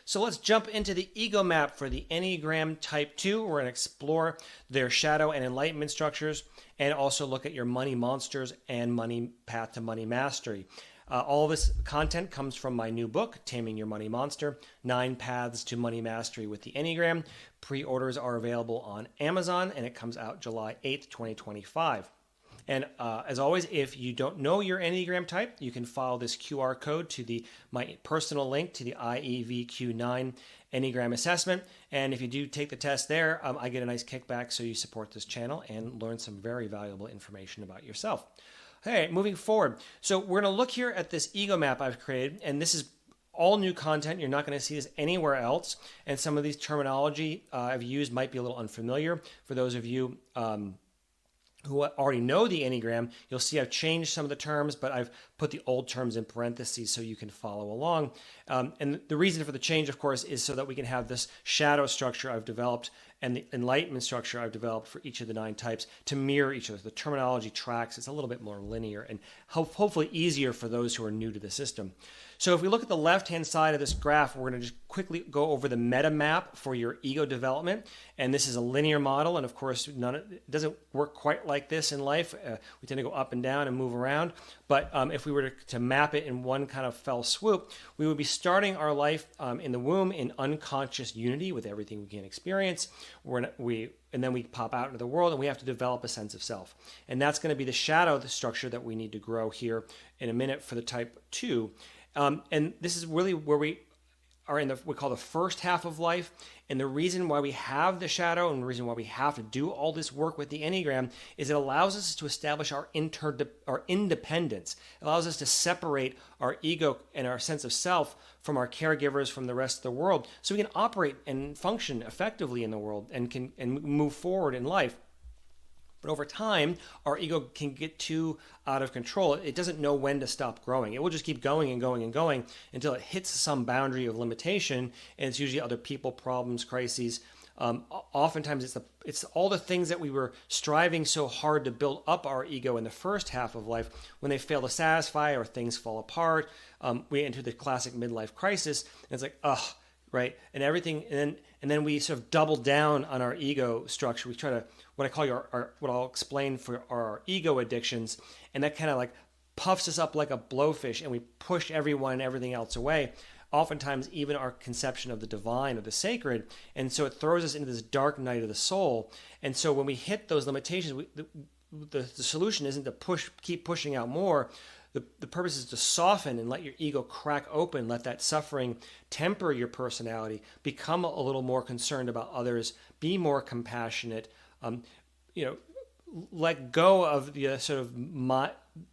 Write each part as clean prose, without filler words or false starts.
So let's jump into the ego map for the Enneagram Type 2. We're going to explore their shadow and enlightenment structures and also look at your money monsters and money path to money mastery. All this content comes from my new book, Taming Your Money Monster, 9 Paths to Money Mastery with the Enneagram. Pre-orders are available on Amazon, and it comes out July 8th, 2025. And as always, if you don't know your Enneagram type, you can follow this QR code to my personal link to the IEVQ9 Enneagram assessment. And if you do take the test there, I get a nice kickback, so you support this channel and learn some very valuable information about yourself. Okay, moving forward. So we're going to look here at this ego map I've created, and this is all new content. You're not going to see this anywhere else. And some of these terminology I've used might be a little unfamiliar. For those of you who already know the Enneagram, you'll see I've changed some of the terms, but I've put the old terms in parentheses so you can follow along. And the reason for the change, of course, is so that we can have this shadow structure I've developed and the enlightenment structure I've developed for each of the 9 types to mirror each other. The terminology tracks. It's a little bit more linear and hopefully easier for those who are new to the system. So if we look at the left-hand side of this graph, we're going to just quickly go over the meta map for your ego development. And this is a linear model. And of course, it doesn't work quite like this in life. We tend to go up and down and move around. But if we were to map it in one kind of fell swoop, we would be starting our life in the womb in unconscious unity with everything we can experience. And then we pop out into the world and we have to develop a sense of self. And that's going to be the shadow, the structure that we need to grow here in a minute for the type 2. And this is really where we are in we call the first half of life. And the reason why we have the shadow and the reason why we have to do all this work with the Enneagram is it allows us to establish our independence. It allows us to separate our ego and our sense of self from our caregivers, from the rest of the world, so we can operate and function effectively in the world and move forward in life. But over time, our ego can get too out of control. It doesn't know when to stop growing. It will just keep going and going and going until it hits some boundary of limitation, and it's usually other people, problems, crises. Oftentimes, it's all the things that we were striving so hard to build up our ego in the first half of life. When they fail to satisfy or things fall apart, we enter the classic midlife crisis, and it's like, ugh, right? And everything, and then we sort of double down on our ego structure. We try to, what I call what I'll explain for our ego addictions, and that kind of like puffs us up like a blowfish, and we push everyone and everything else away. Oftentimes, even our conception of the divine or the sacred, and so it throws us into this dark night of the soul. And so when we hit those limitations, the solution isn't to keep pushing out more. The purpose is to soften and let your ego crack open, let that suffering temper your personality, become a little more concerned about others, be more compassionate, let go of the sort of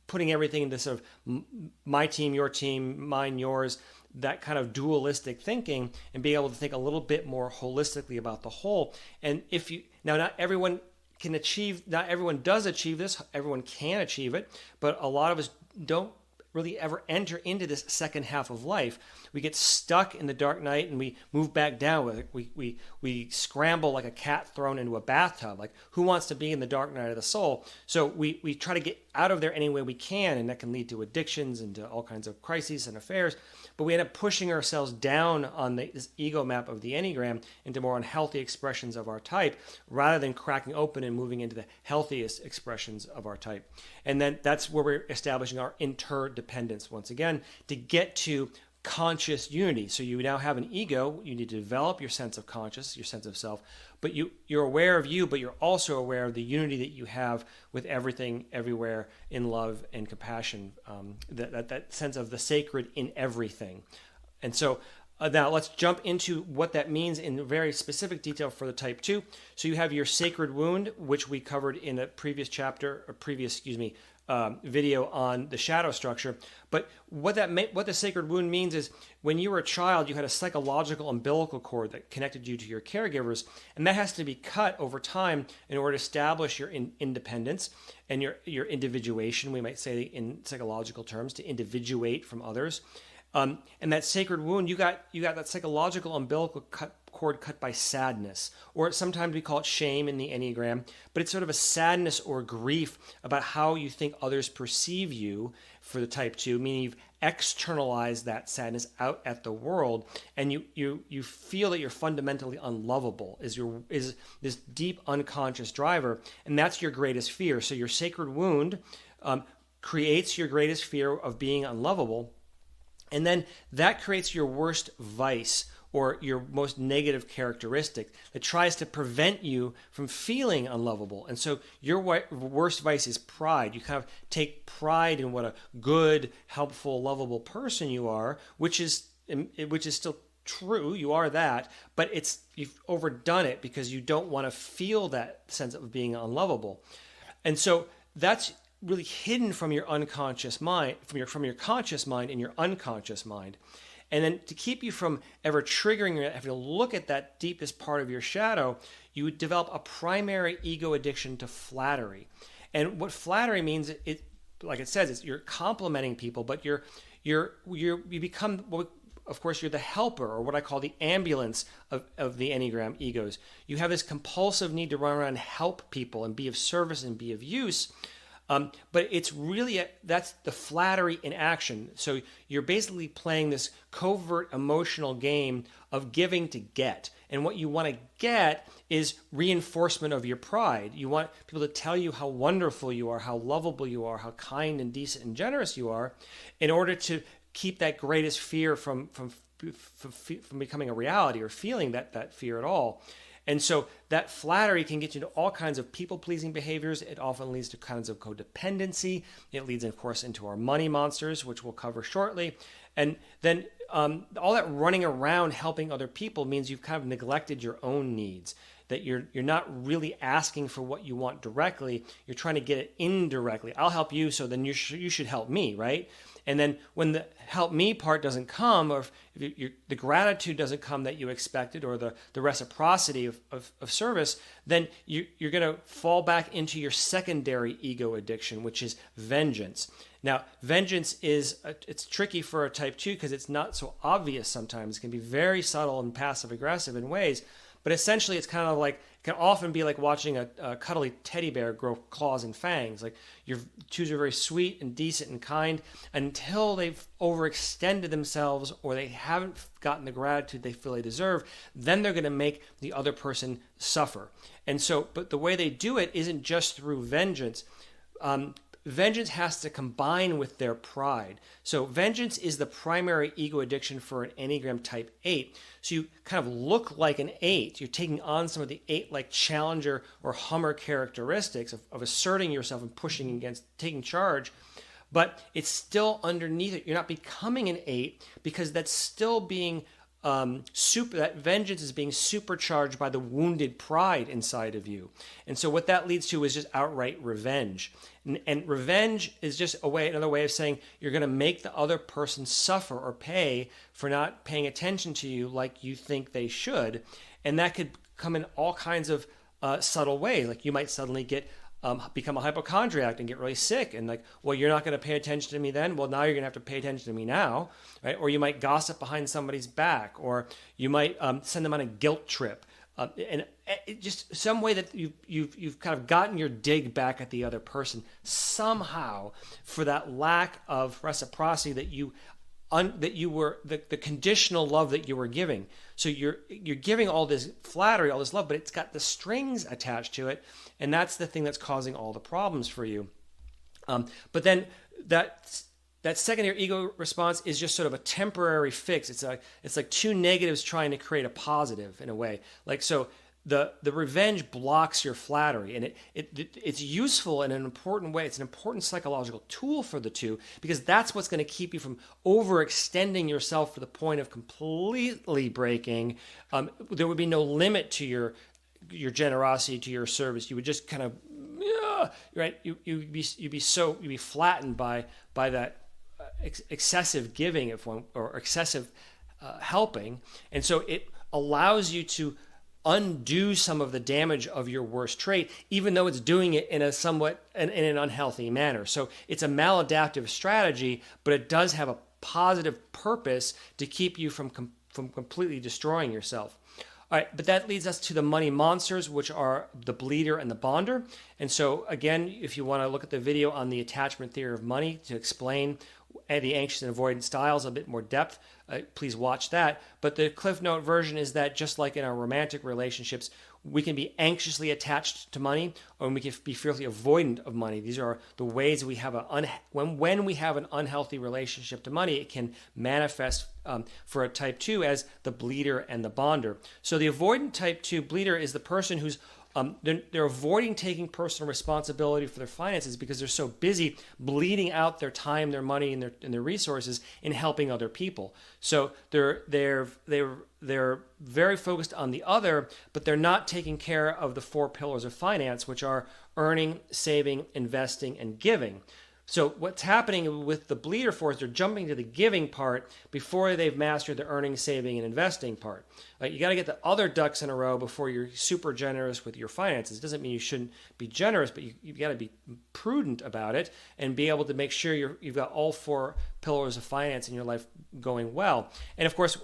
putting everything into sort of my team, your team, mine, yours, that kind of dualistic thinking, and be able to think a little bit more holistically about the whole. And not everyone does achieve this. Everyone can achieve it, but a lot of us don't really ever enter into this second half of life. We get stuck in the dark night and we move back down with it. We scramble like a cat thrown into a bathtub. Like, who wants to be in the dark night of the soul? So we try to get out of there any way we can, and that can lead to addictions and to all kinds of crises and affairs. But we end up pushing ourselves down on this ego map of the Enneagram into more unhealthy expressions of our type, rather than cracking open and moving into the healthiest expressions of our type. And then that's where we're establishing our interdependence once again to get to conscious unity. So you now have an ego. You need to develop your sense of conscious, your sense of self, but you're aware of you, but you're also aware of the unity that you have with everything, everywhere, in love and compassion, that sense of the sacred in everything. And so now let's jump into what that means in very specific detail for the type 2. So you have your sacred wound, which we covered in a previous video on the shadow structure. But what the sacred wound means is when you were a child, you had a psychological umbilical cord that connected you to your caregivers, and that has to be cut over time in order to establish your independence and your individuation, we might say in psychological terms, to individuate from others. And that sacred wound, you got that psychological umbilical cord cut by sadness, or sometimes we call it shame in the Enneagram, but it's sort of a sadness or grief about how you think others perceive you for the type 2, meaning you've externalize that sadness out at the world, and you feel that you're fundamentally unlovable is this deep unconscious driver, and that's your greatest fear. So your sacred wound creates your greatest fear of being unlovable, and then that creates your worst vice or your most negative characteristic that tries to prevent you from feeling unlovable. And so your worst vice is pride. You kind of take pride in what a good, helpful, lovable person you are, which is still true. You are that, but you've overdone it because you don't want to feel that sense of being unlovable. And so that's really hidden from your unconscious mind, from your conscious mind and your unconscious mind. And then to keep you from ever triggering or having to look at that deepest part of your shadow, you would develop a primary ego addiction to flattery. And what flattery means, like it says, you're complimenting people, but you become, well, of course, you're the helper, or what I call the ambulance of the Enneagram egos. You have this compulsive need to run around and help people and be of service and be of use. But it's really, that's the flattery in action. So you're basically playing this covert emotional game of giving to get. And what you want to get is reinforcement of your pride. You want people to tell you how wonderful you are, how lovable you are, how kind and decent and generous you are, in order to keep that greatest fear from becoming a reality or feeling that fear at all. And so that flattery can get you to all kinds of people-pleasing behaviors. It often leads to kinds of codependency. It leads, of course, into our money monsters, which we'll cover shortly. And then all that running around helping other people means you've kind of neglected your own needs, that you're not really asking for what you want directly. You're trying to get it indirectly. I'll help you, so then you should help me, right? And then when the help me part doesn't come, or if the gratitude doesn't come that you expected, or the reciprocity of service, then you're going to fall back into your secondary ego addiction, which is vengeance. Now, vengeance it's tricky for a type 2 because it's not so obvious sometimes. It can be very subtle and passive aggressive in ways. But essentially, it's kind of like, it can often be like watching a cuddly teddy bear grow claws and fangs. Like, your twos are very sweet and decent and kind until they've overextended themselves or they haven't gotten the gratitude they feel they deserve. Then they're going to make the other person suffer. And so, but the way they do it isn't just through vengeance. Vengeance has to combine with their pride. So vengeance is the primary ego addiction for an Enneagram Type 8. So you kind of look like an 8. You're taking on some of the 8-like challenger or hummer characteristics of asserting yourself and pushing against, taking charge. But it's still underneath it. You're not becoming an 8 because that's still being that vengeance is being supercharged by the wounded pride inside of you. And so what that leads to is just outright revenge. And revenge is just another way of saying you're going to make the other person suffer or pay for not paying attention to you like you think they should. And that could come in all kinds of subtle ways. Like, you might suddenly become a hypochondriac and get really sick, and like, well, you're not going to pay attention to me then? Well, now you're going to have to pay attention to me now, right? Or you might gossip behind somebody's back, or you might send them on a guilt trip, and just some way that you've kind of gotten your dig back at the other person somehow for that lack of reciprocity that you were the conditional love that you were giving. So you're giving all this flattery, all this love, but it's got the strings attached to it, and that's the thing that's causing all the problems for you. But then that secondary ego response is just sort of a temporary fix. It's like two negatives trying to create a positive in a way. Like, so the revenge blocks your flattery, and it's useful in an important way. It's an important psychological tool for the two, because that's what's going to keep you from overextending yourself to the point of completely breaking. There would be no limit to your generosity, to your service. You would just kind of, right? You'd be flattened by that excessive giving, or excessive helping, and so it allows you to undo some of the damage of your worst trait, even though it's doing it in an unhealthy manner. So it's a maladaptive strategy, but it does have a positive purpose to keep you from completely destroying yourself. All right, but that leads us to the money monsters, which are the bleeder and the bonder. And so again, if you want to look at the video on the attachment theory of money to explain the anxious and avoidant styles, a bit more depth. Please watch that. But the Cliff Note version is that just like in our romantic relationships, we can be anxiously attached to money, or we can be fiercely avoidant of money. These are the ways we have when we have an unhealthy relationship to money, it can manifest for a type 2 as the bleeder and the bonder. So the avoidant type 2 bleeder is the person who's they're avoiding taking personal responsibility for their finances because they're so busy bleeding out their time, their money, and their resources in helping other people. So they're very focused on the other, but they're not taking care of the 4 pillars of finance, which are earning, saving, investing, and giving. So what's happening with the bleeder force, they're jumping to the giving part before they've mastered the earning, saving, and investing part. You got to get the other ducks in a row before you're super generous with your finances. It doesn't mean you shouldn't be generous, but you've got to be prudent about it and be able to make sure you've got all 4 pillars of finance in your life going well. And of course,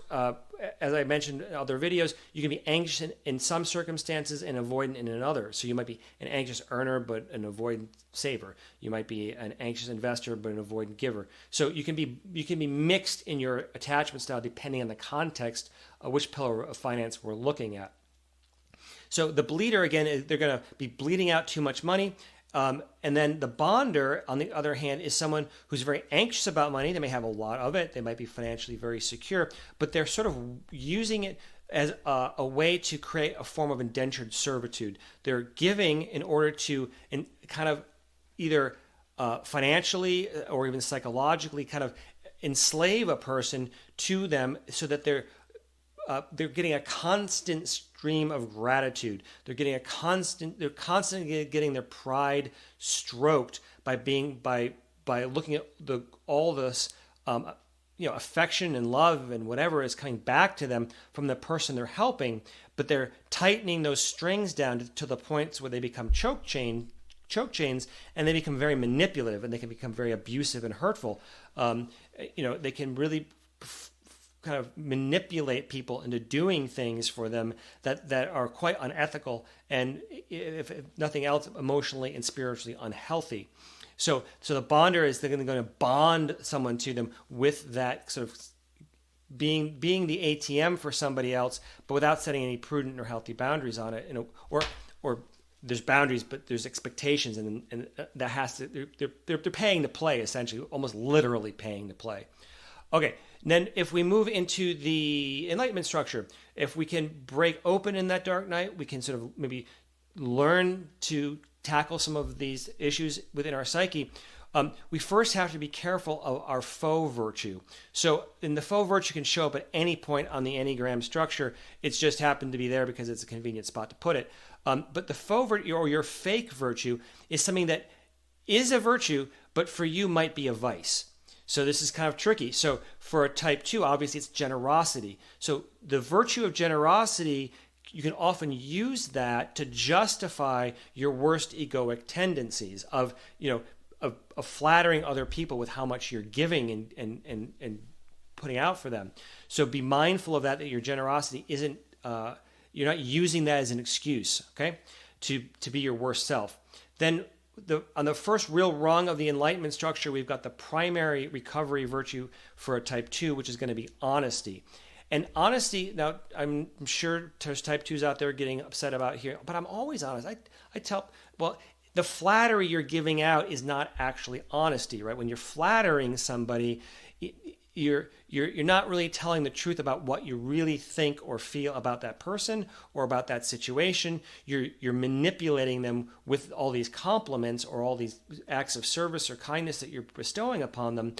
as I mentioned in other videos, you can be anxious in some circumstances and avoidant in another. So you might be an anxious earner but an avoidant saver. You might be an anxious investor but an avoidant giver. So you can be mixed in your attachment style depending on the context of which pillar of finance we're looking at. So the bleeder, again, they're going to be bleeding out too much money. And then the bonder, on the other hand, is someone who's very anxious about money. They may have a lot of it. They might be financially very secure, but they're sort of using it as a way to create a form of indentured servitude. They're giving in order to kind of either financially or even psychologically kind of enslave a person to them so that they're getting a constant stream of gratitude. They're constantly getting their pride stroked by looking at all this affection and love and whatever is coming back to them from the person they're helping, but they're tightening those strings down to the points where they become choke chains, and they become very manipulative, and they can become very abusive and hurtful. They can really kind of manipulate people into doing things for them that are quite unethical and, if nothing else, emotionally and spiritually unhealthy. So the bonder is they're going to bond someone to them with that sort of being the ATM for somebody else, but without setting any prudent or healthy boundaries on it. Or there's boundaries, but there's expectations, and that has to they're paying to play, essentially, almost literally paying to play. Okay, then if we move into the enlightenment structure, if we can break open in that dark night, we can sort of maybe learn to tackle some of these issues within our psyche. We first have to be careful of our faux virtue. So, the faux virtue can show up at any point on the Enneagram structure. It's just happened to be there because it's a convenient spot to put it. But the faux virtue, or your fake virtue, is something that is a virtue, but for you might be a vice. So this is kind of tricky. So for a type 2, obviously it's generosity. So the virtue of generosity, you can often use that to justify your worst egoic tendencies of flattering other people with how much you're giving and putting out for them. So be mindful of that your generosity isn't, you're not using that as an excuse, okay, to be your worst self. Then on the first real rung of the enlightenment structure, we've got the primary recovery virtue for a type 2, which is going to be honesty. And honesty, now I'm sure there's type 2s out there getting upset about here, but I'm always honest. I tell, the flattery you're giving out is not actually honesty, right? When you're flattering somebody, you're not really telling the truth about what you really think or feel about that person or about that situation. You're manipulating them with all these compliments or all these acts of service or kindness that you're bestowing upon them.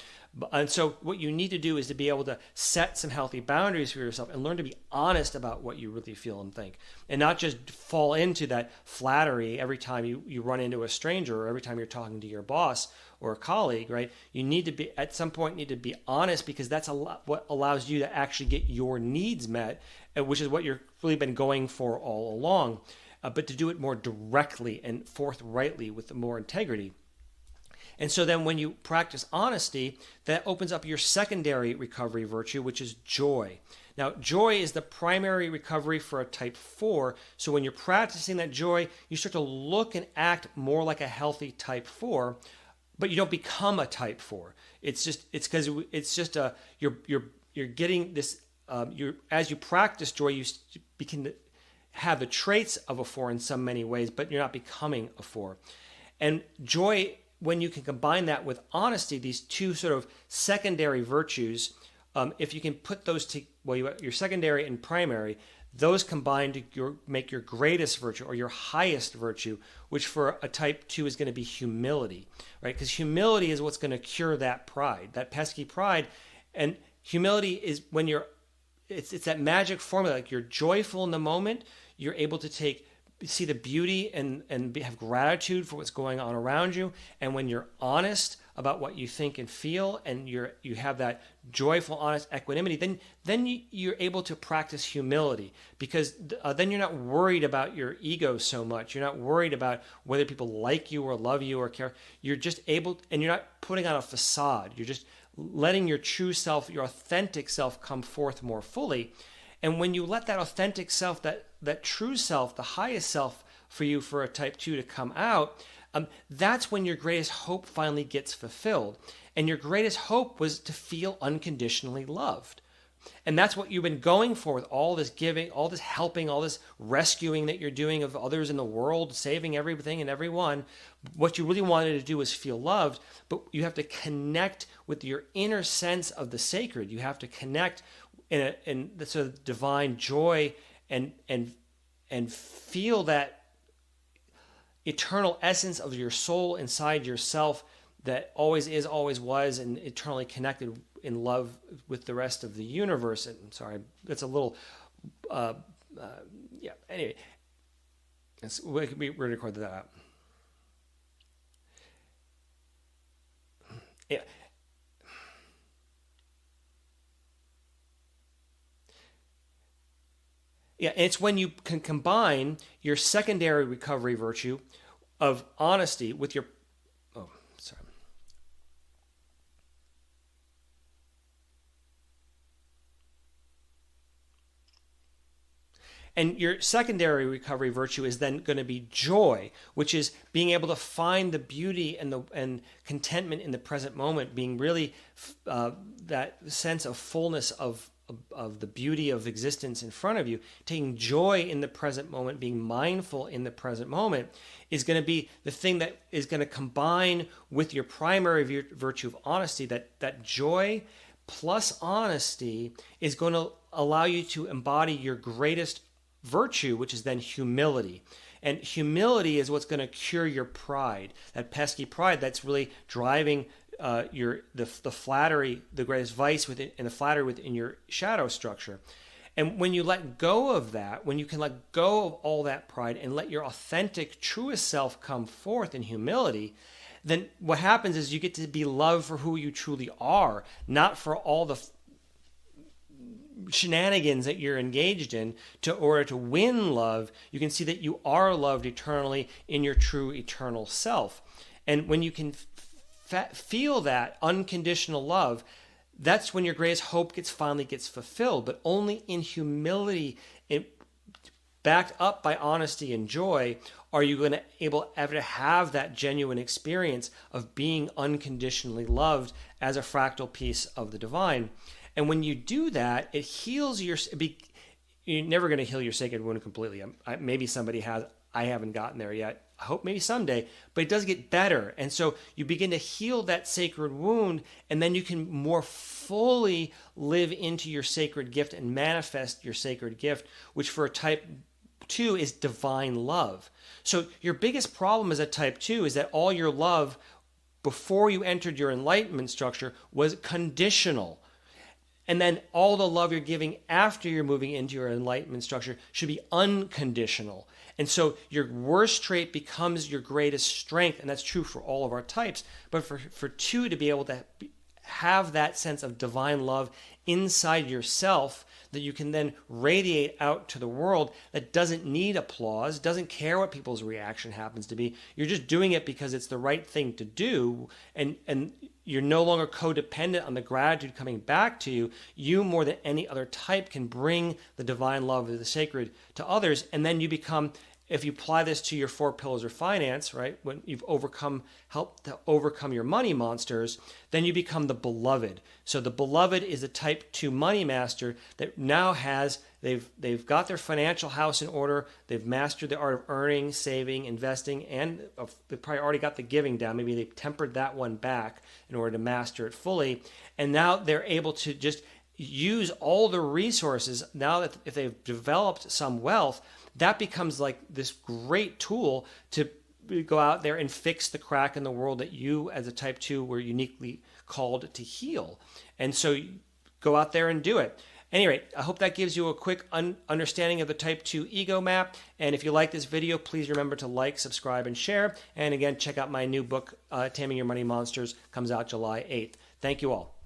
And so what you need to do is to be able to set some healthy boundaries for yourself and learn to be honest about what you really feel and think, and not just fall into that flattery every time you run into a stranger or every time you're talking to your boss or a colleague, right? You need to be, at some point, need to be honest, because that's what allows you to actually get your needs met, which is what you've really been going for all along, but to do it more directly and forthrightly with more integrity. And so then when you practice honesty, that opens up your secondary recovery virtue, which is joy. Now, joy is the primary recovery for a type 4. So when you're practicing that joy, you start to look and act more like a healthy type 4. but you don't become a type 4. It's because you're getting this. As you practice joy, you begin to have the traits of a 4 in so many ways, but you're not becoming a 4. And joy, when you can combine that with honesty, these two sort of secondary virtues, if you can put those to your secondary and primary, those combined to make your greatest virtue or your highest virtue, which for a type 2 is going to be humility, right? Because humility is what's going to cure that pride, that pesky pride. And humility is when it's that magic formula, like you're joyful in the moment, you're able to see the beauty and have gratitude for what's going on around you. And when you're honest about what you think and feel, and you have that joyful, honest equanimity, then you're able to practice humility, because then you're not worried about your ego so much. You're not worried about whether people like you or love you or care. You're just able, and you're not putting on a facade. You're just letting your true self, your authentic self, come forth more fully. And when you let that authentic self, that true self, the highest self for you, for a type 2 to come out, that's when your greatest hope finally gets fulfilled. And your greatest hope was to feel unconditionally loved. And that's what you've been going for with all this giving, all this helping, all this rescuing that you're doing of others in the world, saving everything and everyone. What you really wanted to do was feel loved, but you have to connect with your inner sense of the sacred. You have to connect in the sort of divine joy and feel that eternal essence of your soul inside yourself that always is, always was, and eternally connected in love with the rest of the universe. And sorry, that's a little, yeah. Anyway, we recorded that out. Yeah. Yeah, and it's when you can combine your secondary recovery virtue of honesty with your, oh, sorry. And your secondary recovery virtue is then going to be joy, which is being able to find the beauty and contentment in the present moment, being really that sense of fullness of the beauty of existence in front of you, taking joy in the present moment, being mindful in the present moment, is going to be the thing that is going to combine with your primary virtue of honesty. That joy plus honesty is going to allow you to embody your greatest virtue, which is then humility. And humility is what's going to cure your pride, that pesky pride that's really driving the flattery, the greatest vice within, and the flattery within your shadow structure. And when you let go of that, when you can let go of all that pride and let your authentic, truest self come forth in humility, then what happens is you get to be loved for who you truly are, not for all the shenanigans that you're engaged in to order to win love. You can see that you are loved eternally in your true eternal self. And when you can feel that unconditional love, that's when your greatest hope finally gets fulfilled. But only in humility, backed up by honesty and joy, are you going to ever to have that genuine experience of being unconditionally loved as a fractal piece of the divine. And when you do that, it heals you're never going to heal your sacred wound completely. Maybe somebody has. I haven't gotten there yet. I hope maybe someday, but it does get better. And so you begin to heal that sacred wound, and then you can more fully live into your sacred gift and manifest your sacred gift, which for a type 2 is divine love. So your biggest problem as a type 2 is that all your love before you entered your enlightenment structure was conditional. And then all the love you're giving after you're moving into your enlightenment structure should be unconditional. And so your worst trait becomes your greatest strength, and that's true for all of our types. But for 2 to be able to have that sense of divine love inside yourself that you can then radiate out to the world, that doesn't need applause, doesn't care what people's reaction happens to be. You're just doing it because it's the right thing to do, and you're no longer codependent on the gratitude coming back to you. You, more than any other type, can bring the divine love of the sacred to others, and then you become if you apply this to your 4 pillars of finance, right, when you've helped to overcome your money monsters, then you become the beloved. So the beloved is a type 2 money master that now they've got their financial house in order. They've mastered the art of earning, saving, investing, and they've probably already got the giving down. Maybe they've tempered that one back in order to master it fully. And now they're able to just use all the resources. Now that if they've developed some wealth, that becomes like this great tool to go out there and fix the crack in the world that you as a type 2 were uniquely called to heal. And so go out there and do it. Anyway, I hope that gives you a quick understanding of the type 2 ego map. And if you like this video, please remember to like, subscribe, and share. And again, check out my new book, Taming Your Money Monsters, comes out July 8th. Thank you all.